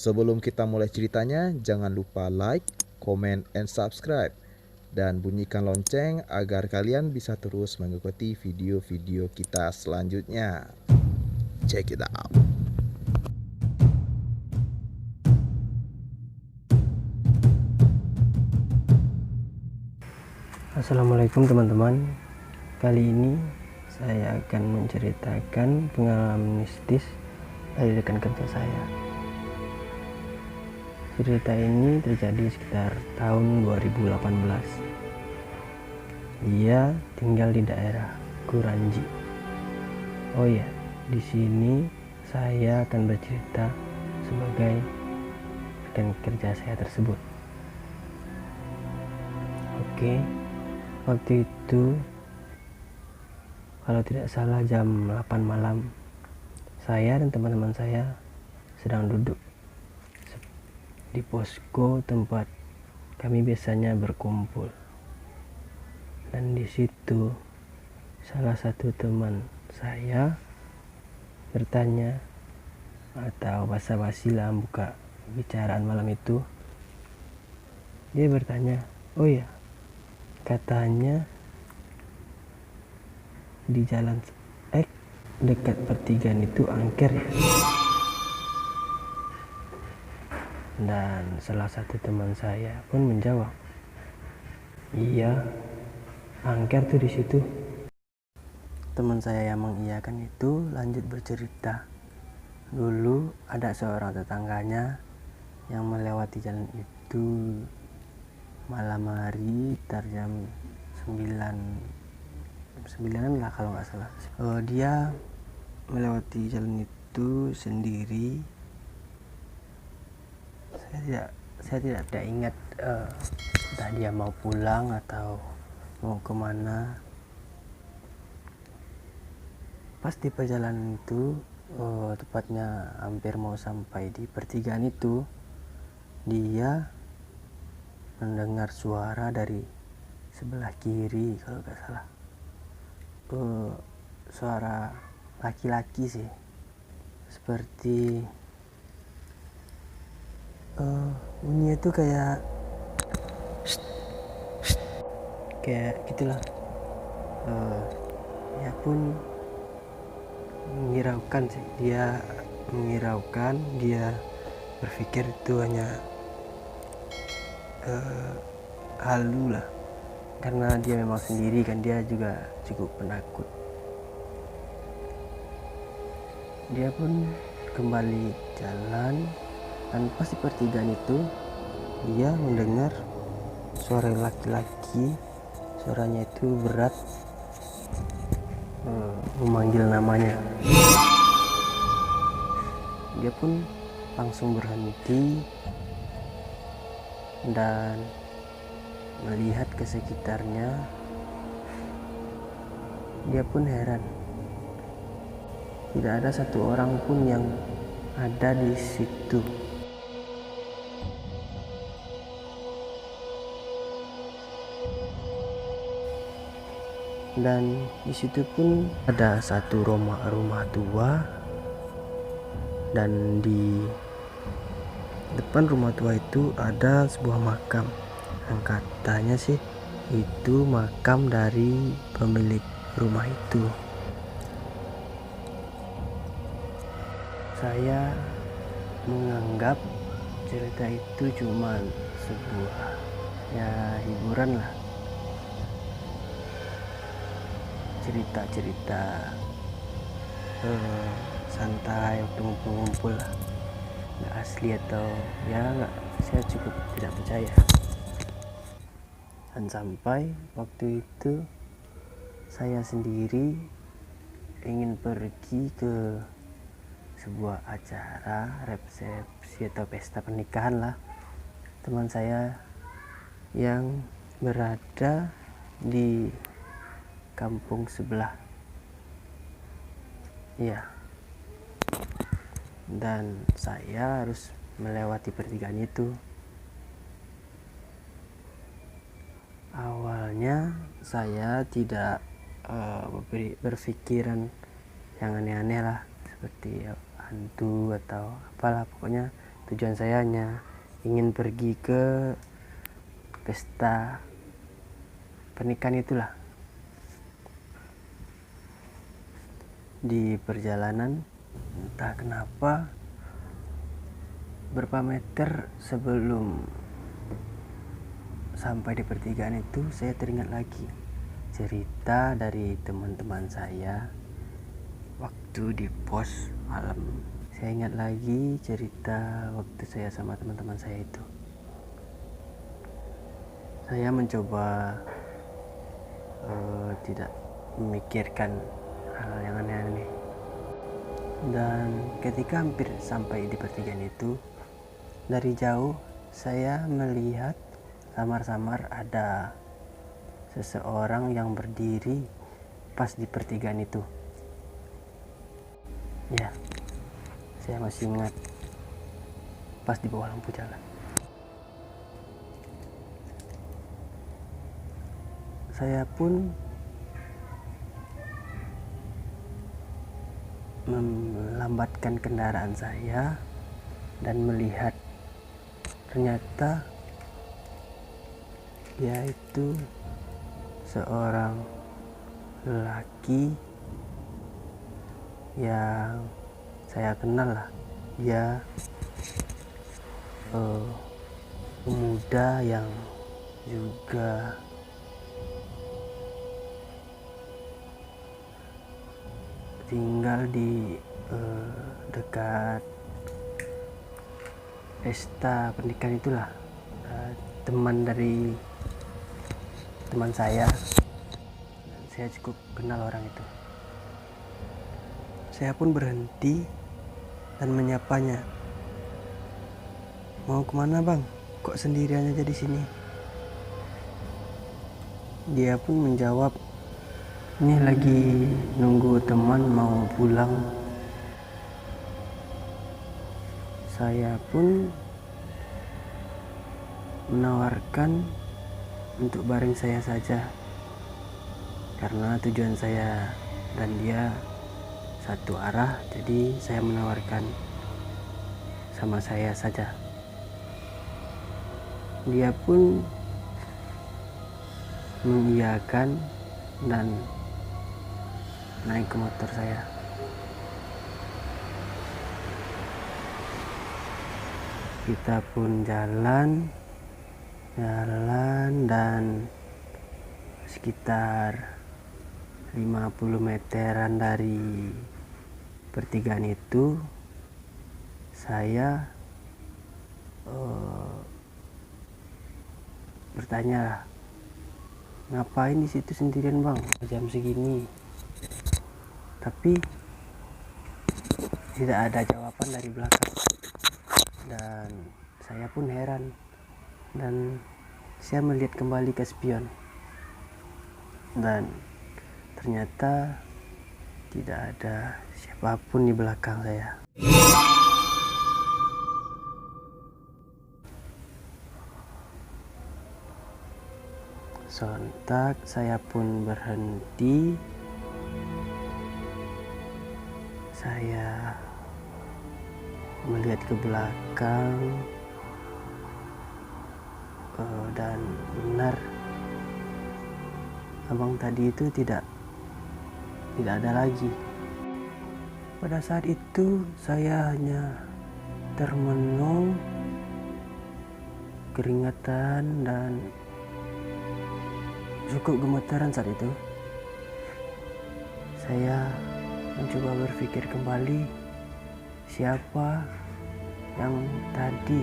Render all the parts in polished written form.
Sebelum kita mulai ceritanya, jangan lupa like, comment, and subscribe. Dan bunyikan lonceng agar kalian bisa terus mengikuti video-video kita selanjutnya. Check it out. Assalamualaikum teman-teman. Kali ini saya akan menceritakan pengalaman mistis dari rekan kerja saya. Cerita ini terjadi sekitar tahun 2018. Dia tinggal di daerah Kuranji. Oh ya, di sini saya akan bercerita sebagai rekan kerja saya tersebut. Oke. Waktu itu, kalau tidak salah jam 8 malam, saya dan teman-teman saya sedang duduk di posko tempat kami biasanya berkumpul. Dan di situ, salah satu teman saya bertanya atau basa-basi lah buka bicaraan malam itu. Dia bertanya, "Oh ya, katanya di jalan dekat pertigaan itu angker ya?" Dan salah satu teman saya pun menjawab, "Iya, angker tuh di situ." Teman saya yang mengiyakan itu lanjut bercerita, dulu ada seorang tetangganya yang melewati jalan itu malam hari sekitar jam 9 lah kalau nggak salah. Dia melewati jalan itu sendiri. Saya tidak ingat entah dia mau pulang atau mau kemana. Pas di perjalanan itu, tepatnya hampir mau sampai di pertigaan itu, dia mendengar suara dari sebelah kiri kalau nggak salah. Suara laki-laki sih, seperti bunyinya itu kayak gitulah. Ya pun menghiraukan sih, dia menghiraukan, dia berpikir itu hanya halu lah, karena dia memang sendiri kan, dia juga cukup penakut. Dia pun kembali jalan, dan pas di pertigaan itu dia mendengar suara laki-laki. Suaranya itu berat, memanggil namanya. Dia pun langsung berhenti dan melihat ke sekitarnya. Dia pun heran, tidak ada satu orang pun yang ada di situ. Dan di situ pun ada satu rumah tua, dan di depan rumah tua itu ada sebuah makam yang katanya sih itu makam dari pemilik rumah itu. Saya menganggap cerita itu cuma sebuah hiburan lah, cerita santai waktu ngumpul-ngumpul lah, nggak asli atau nggak, saya cukup tidak percaya. Dan sampai waktu itu saya sendiri ingin pergi ke sebuah acara resepsi atau pesta pernikahan lah teman saya yang berada di kampung sebelah. Iya. Dan saya harus melewati pertigaan itu. Awalnya saya tidak berpikiran yang aneh-aneh lah, seperti hantu atau apalah, pokoknya Tujuan saya hanya ingin pergi ke pesta pernikahan itulah. Di perjalanan entah kenapa berapa meter sebelum sampai di pertigaan itu saya teringat lagi cerita dari teman-teman saya waktu di pos malam. Saya ingat lagi cerita waktu saya sama teman-teman saya itu. Saya mencoba tidak memikirkan hal yang aneh-aneh. Dan ketika hampir sampai di pertigaan itu, dari jauh saya melihat samar-samar ada seseorang yang berdiri pas di pertigaan itu. Ya, saya masih ingat pas di bawah lampu jalan. Saya pun melambatkan kendaraan saya dan melihat ternyata dia itu seorang lelaki yang saya kenal lah. Dia pemuda yang juga tinggal di dekat pesta pernikahan itulah. Teman dari teman saya cukup kenal orang itu. Saya pun berhenti dan menyapanya. "Mau kemana bang? Kok sendirian aja di sini?" Dia pun menjawab, "Ini lagi nunggu teman mau pulang." Saya pun menawarkan untuk bareng saya saja, karena tujuan saya dan dia satu arah, jadi saya menawarkan sama saya saja. Dia pun mengiyakan dan naik ke motor saya. Kita pun jalan dan sekitar 50 meteran dari pertigaan itu saya bertanya, "Ngapain di situ sendirian bang, jam segini?" Tapi tidak ada jawaban dari belakang, dan saya pun heran, dan saya melihat kembali ke spion, dan ternyata tidak ada siapapun di belakang saya. Sontak saya pun berhenti. Saya melihat ke belakang, dan benar abang tadi itu tidak ada lagi. Pada saat itu saya hanya termenung, keringatan dan cukup gemetaran saat itu. Saya mencoba berpikir kembali, siapa yang tadi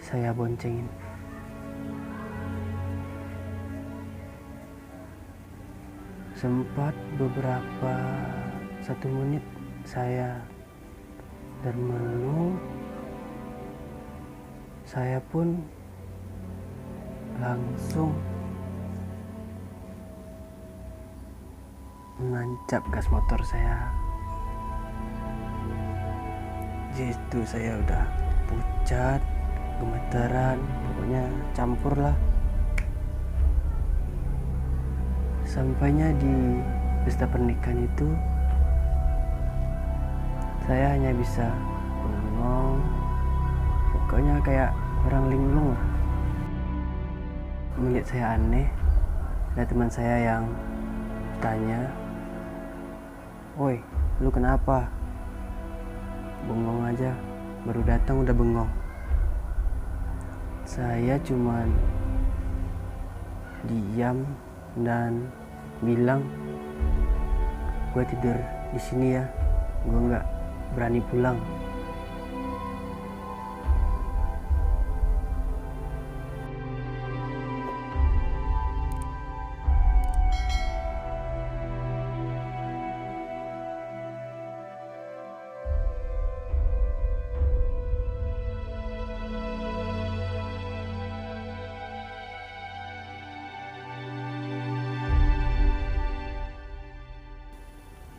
saya boncengin. Sempat beberapa 1 menit saya termenung. Saya pun langsung menancap gas motor saya. Di situ saya udah pucat, gemetaran, pokoknya campur lah. Sampainya di pesta pernikahan itu, saya hanya bisa bengong, pokoknya kayak orang linglung lah. Melihat saya aneh, ada teman saya yang tanya, "Woi, lu kenapa? Bengong aja, baru datang udah bengong." Saya cuman diam dan bilang, "Gue tidur di sini ya, gue nggak berani pulang."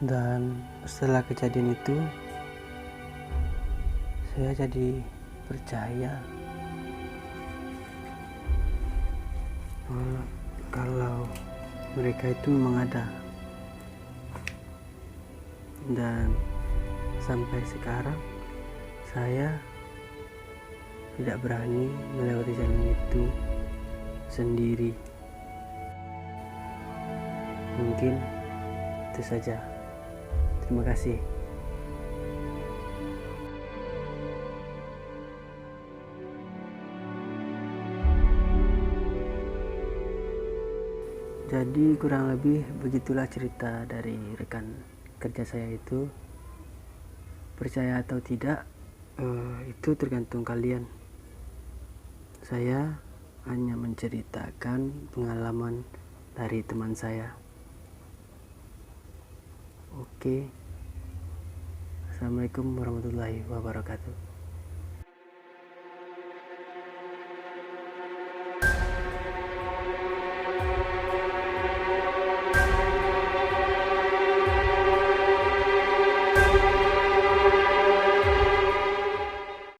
Dan setelah kejadian itu, saya jadi percaya kalau mereka itu memang ada. Dan sampai sekarang saya tidak berani melewati jalan itu sendiri. Mungkin itu saja. Terima kasih. Jadi kurang lebih begitulah cerita dari rekan kerja saya itu. Percaya atau tidak, itu tergantung kalian. Saya hanya menceritakan pengalaman dari teman saya. Oke. Assalamualaikum warahmatullahi wabarakatuh.